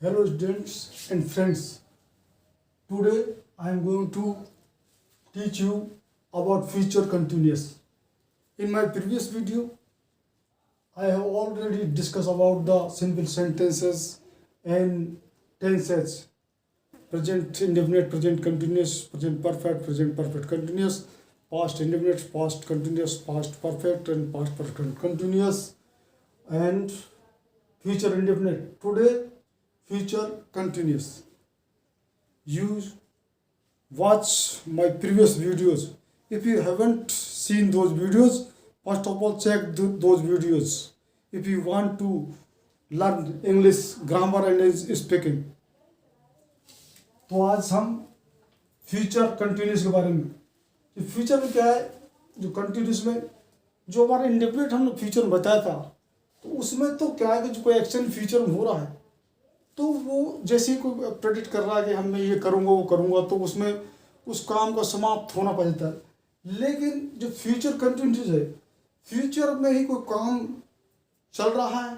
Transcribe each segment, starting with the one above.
Hello students and friends. Today I am going to teach you about future continuous. In my previous video I have already discussed about the simple sentences and tenses: present indefinite, present continuous, present perfect continuous, past indefinite, past continuous, past perfect and past perfect continuous, and future indefinite. Today future continuous. You watch my previous videos. If you haven't seen those videos, first of all check those videos. If you want to learn English grammar and speaking. तो आज हम future continuous के बारे में, future में क्या है, जो कंटिन्यूस में जो हमारा इंडेफिनिट हमने फ्यूचर में बताया था, तो उसमें तो क्या है कि जो कोई एक्शन फ्यूचर में हो रहा है तो वो जैसे ही कोई प्रेडिक्ट कर रहा है कि हम मैं ये करूँगा वो करूँगा, तो उसमें उस काम का समाप्त होना पड़ता है। लेकिन जो फ्यूचर कंटिन्यूस है, फ्यूचर में ही कोई काम चल रहा है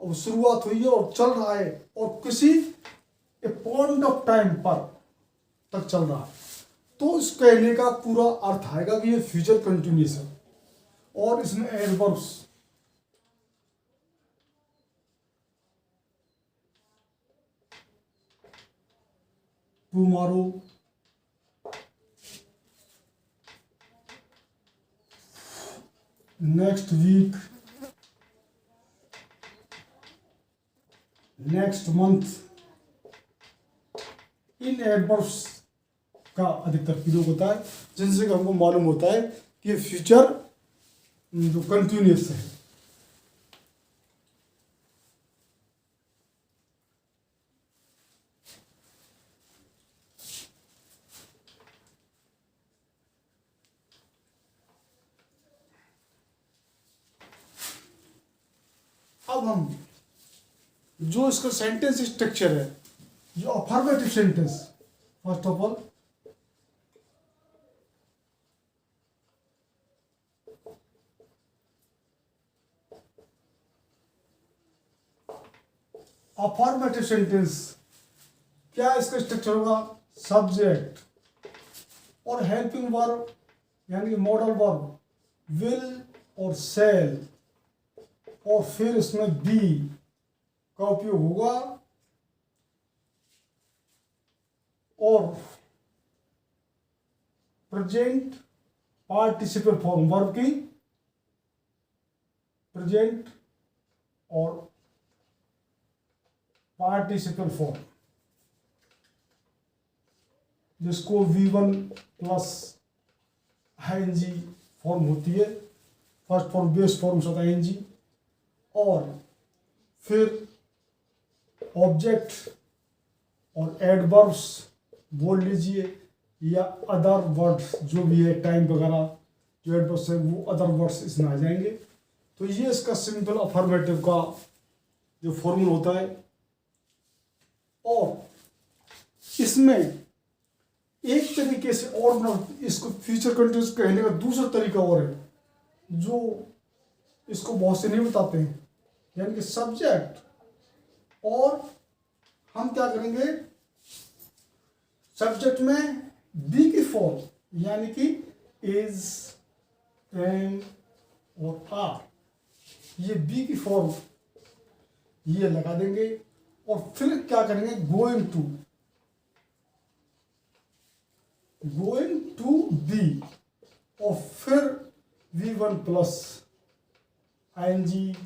और शुरुआत हुई है और चल रहा है और किसी ए पॉइंट ऑफ टाइम पर तक चल रहा है, तो इस कहने का पूरा अर्थ आएगा कि ये फ्यूचर कंटिन्यूस है। और इसमें adverbs tomorrow, next week, next month, इन एडवर्ब्स का अधिकतर प्रयोग होता है, जिनसे कि हमको मालूम होता है कि ये फ्यूचर जो कंटिन्यूस है। अब हम जो इसका सेंटेंस स्ट्रक्चर है, जो affirmative sentence, first of all affirmative sentence क्या इसका स्ट्रक्चर होगा, सब्जेक्ट और हेल्पिंग वर्ब यानी कि मॉडल वर्ब विल और शैल, और फिर इसमें बी का उपयोग होगा और प्रेजेंट पार्टिसिपल फॉर्म वर्ब की प्रेजेंट और पार्टिसिपल फॉर्म, जिसको V1 प्लस आईएनजी फॉर्म होती है, फर्स्ट फॉर्म बेस फॉर्म होता है आईएनजी, और फिर ऑब्जेक्ट और एडवर्ब्स बोल लीजिए या अदर वर्ड्स जो भी है, टाइम वगैरह जो एडवर्ब्स है वो अदर वर्ड्स इसमें आ जाएंगे। तो ये इसका सिंपल अफर्मेटिव का जो फॉर्मूला होता है। और इसमें एक तरीके से और इसको फ्यूचर कंटिन्यूस कहने का दूसरा तरीका और है जो इसको बहुत से नहीं बताते हैं, यानी कि सब्जेक्ट, और हम क्या करेंगे, सब्जेक्ट में बी की फॉर्म यानी कि इज, एम और आर, ये बी की फॉर्म ये लगा देंगे और फिर क्या करेंगे, गोइंग टू बी, और फिर V1 प्लस आईएनजी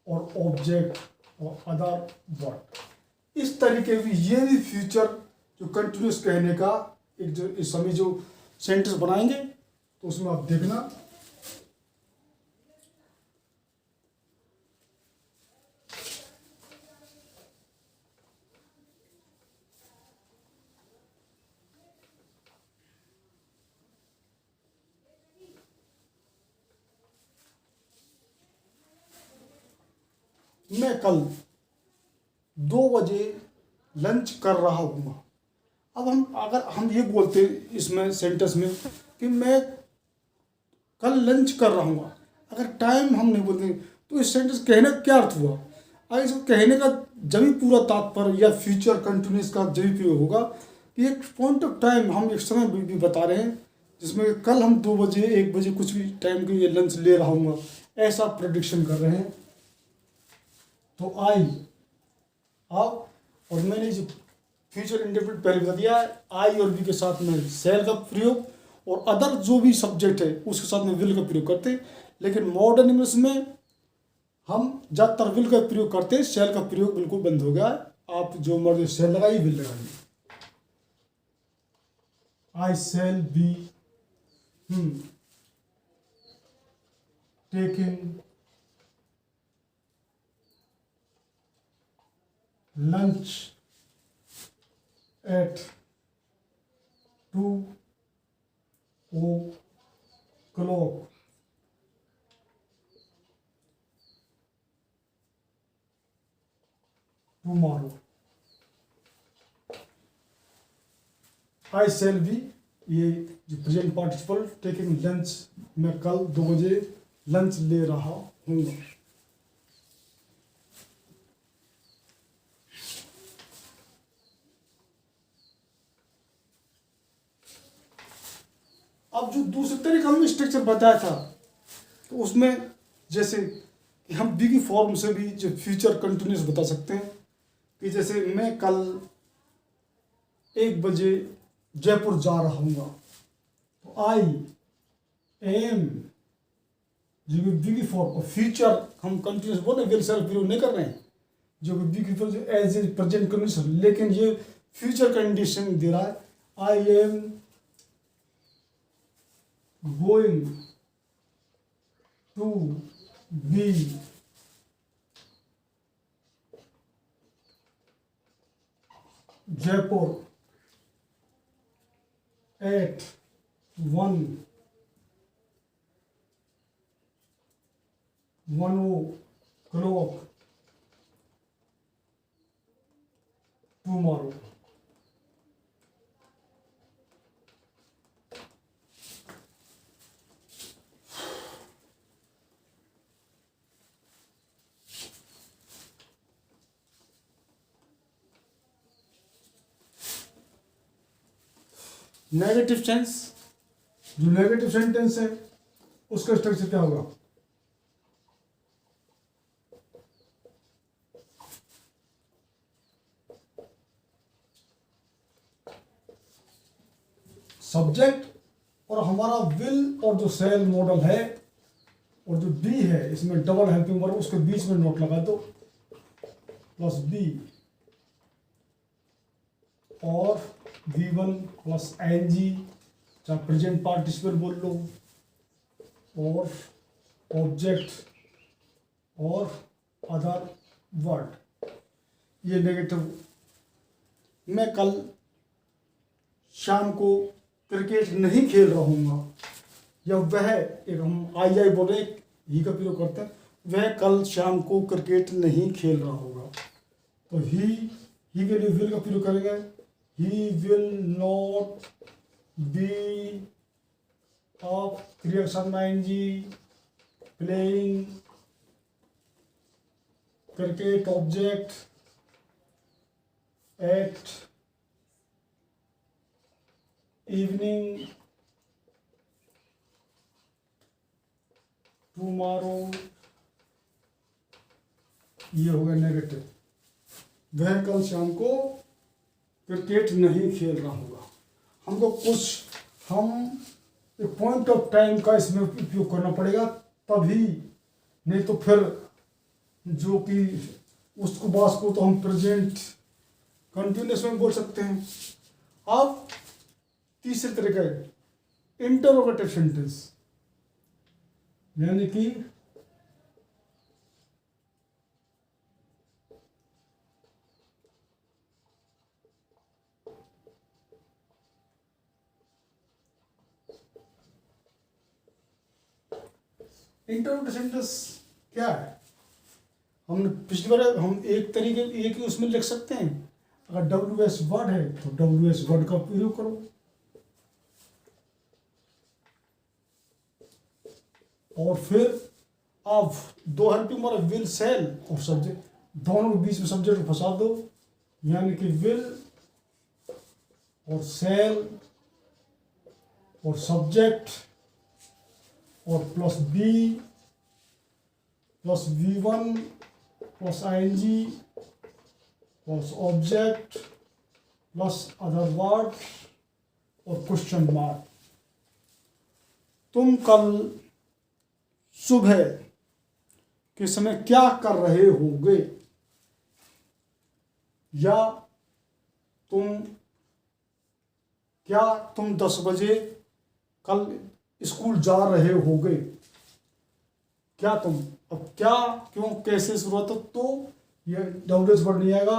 और ऑब्जेक्ट और अदर वर्ड। इस तरीके भी ये भी फ्यूचर जो कंटिन्यूस कहने का एक जो इस समय जो सेंटेंस बनाएंगे तो उसमें आप देखना। मैं कल 2 बजे लंच कर रहा हूँ। अब अगर हम ये बोलते इसमें सेंटेंस में कि मैं कल लंच कर रहा हूँ, अगर टाइम हम नहीं बोलते तो इस सेंटेंस कहने का क्या अर्थ हुआ। और इसको कहने का जब भी पूरा तात्पर्य या फ्यूचर कंटिन्यूस का जब भी प्रयोग होगा कि एक पॉइंट ऑफ टाइम हम एक समय भी बता रहे हैं जिसमें कल हम 2 बजे 1 बजे कुछ भी टाइम के लिए लंच ले रहा हूँ ऐसा प्रेडिक्शन कर रहे हैं। तो आई आप और मैंने जो फ्यूचर इंडेफिनिट पहले बता दिया है, आई और बी के साथ में सेल का प्रयोग और अदर जो भी सब्जेक्ट है उसके साथ में विल का प्रयोग करते हैं। लेकिन मॉडर्न इंग्लिश में हम ज़्यादातर विल का प्रयोग करते हैं, सेल का प्रयोग बिल्कुल बंद हो गया है। आप जो मर्जी सेल लगाइए विल लगाइए। I shall be taking lunch at 2 o'clock tomorrow. I shall be ये जो प्रेजेंट पार्टिसिपल टेकिंग लंच, मैं कल 2 बजे लंच ले रहा हूँ। अब जो दूसरे तरीके हमने स्ट्रक्चर बताया था तो उसमें जैसे कि हम बी की फॉर्म से भी जो फ्यूचर कंटिन्यूस बता सकते हैं कि जैसे मैं कल 1 बजे जयपुर जा रहा हूँ तो आई एम जो कि बी की फॉर्म और फ्यूचर हम कंटिन्यूस बोल रहे विल सेल्फ प्रयोग नहीं कर रहे हैं जो कि बी की form as a present condition, लेकिन ये फ्यूचर कंडीशन दे रहा है। I am going to be Jaipur at 1 o'clock tomorrow. Negative sense, जो नेगेटिव सेंटेंस है उसका स्ट्रक्चर क्या होगा? सब्जेक्ट और हमारा विल और जो सेल मॉडल है और जो बी है इसमें डबल हेल्पिंग वर्ब, उसके बीच में नोट लगा दो प्लस बी और V1 प्लस NG, चाहे प्रेजेंट पार्टिसिपल बोल लो, और ऑब्जेक्ट और अदर वर्ड। ये नेगेटिव, मैं कल शाम को क्रिकेट नहीं खेल रहा हूँगा, या वह, एक हम आई बोल रहे हैं, ही का प्रयोग करते हैं, वह कल शाम को क्रिकेट नहीं खेल रहा होगा। तो ही के लिए विल का प्रयोग करेंगे। He will not be of creation ing playing cricket object at evening tomorrow। ये होगा नेगेटिव, वह कल शाम को क्रिकेट नहीं खेल रहा होगा। हमको हम एक पॉइंट ऑफ टाइम का इसमें उपयोग करना पड़ेगा तभी, नहीं तो फिर जो कि उसको बात को तो हम प्रेजेंट कंटिन्यूस में बोल सकते हैं। अब तीसरे तरीका है इंटरोगेटिव सेंटेंस, यानी कि इंटरोगेटिव सेंटेंस क्या है? हमने पिछली बार हम एक तरीके एक ही उसमें लिख सकते हैं। अगर WS वर्ड है तो WS वर्ड का प्रयोग करो, और फिर अब दो हेल्पिंग वर्ब विल सेल और सब्जेक्ट, दोनों के बीच में सब्जेक्ट को फंसा दो, यानी कि विल और सेल और सब्जेक्ट और plus be plus V1 plus ING plus object plus other word और क्वेश्चन मार्क। तुम कल सुबह के समय क्या कर रहे होगे, या तुम 10 बजे कल स्कूल जा रहे होगे। क्या तुम, अब क्या क्यों कैसे शुरुआत है, तो ये डब्ल्यूएच वर्ड नहीं आएगा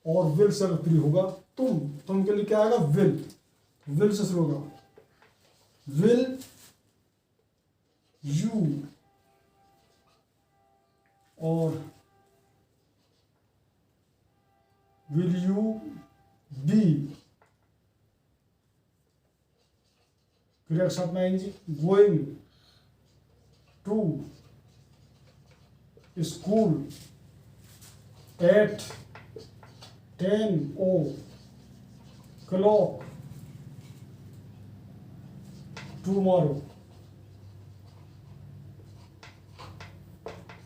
और विल से फ्री होगा। तुम के लिए क्या आएगा, विल से शुरू होगा। विल यू और विल यू बी, फिर साथ में आएंगे going to school at 10 o'clock tomorrow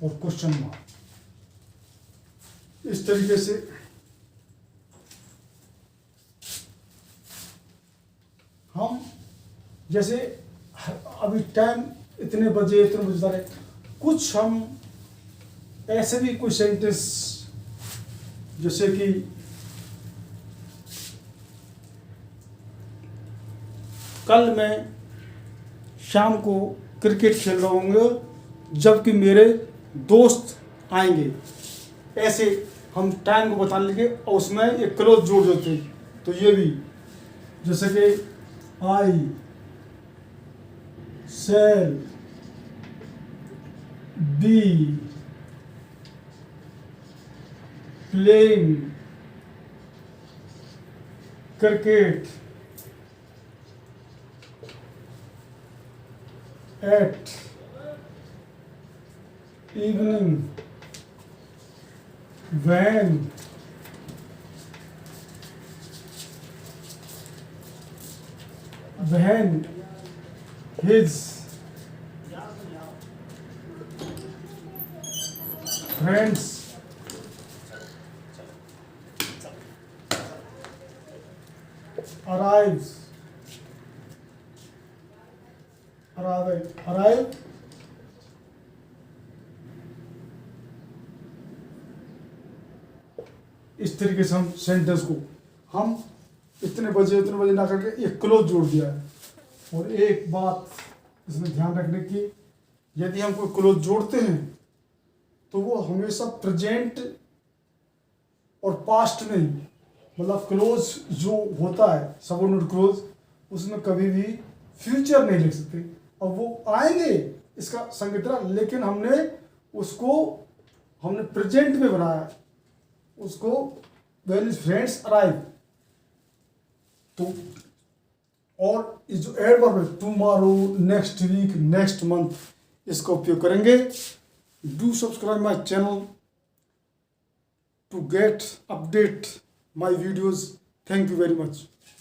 और क्वेश्चन मार्क। इस तरीके से हम, जैसे अभी टाइम इतने बजे जा रहे, कुछ हम ऐसे भी कोई सेंटेंस, जैसे कि कल मैं शाम को क्रिकेट खेल रहा हूँगा जबकि मेरे दोस्त आएंगे, ऐसे हम टाइम को बता लेंगे और उसमें एक क्लोज जोड़ देते। तो ये भी, जैसे कि आई shall be playing cricket at evening when his friends arrive इस तरीके से हम सेंटेंस को हम इतने बजे ना करके एक क्लोज जोड़ दिया है। और एक बात इसमें ध्यान रखने की, यदि हम कोई क्लोज जोड़ते हैं तो वो हमेशा प्रेजेंट और पास्ट नहीं, मतलब क्लोज जो होता है सबऑर्डिनेट क्लोज, उसमें कभी भी फ्यूचर नहीं लिख सकते। अब वो आएंगे इसका संकेत, लेकिन हमने प्रेजेंट में बनाया उसको, व्हेन हिज फ्रेंड्स अराइव। तो और इस जो एडवर्ब है, tomorrow, next week, next month, इसका उपयोग करेंगे। Do subscribe my channel to get update my videos. Thank you very much.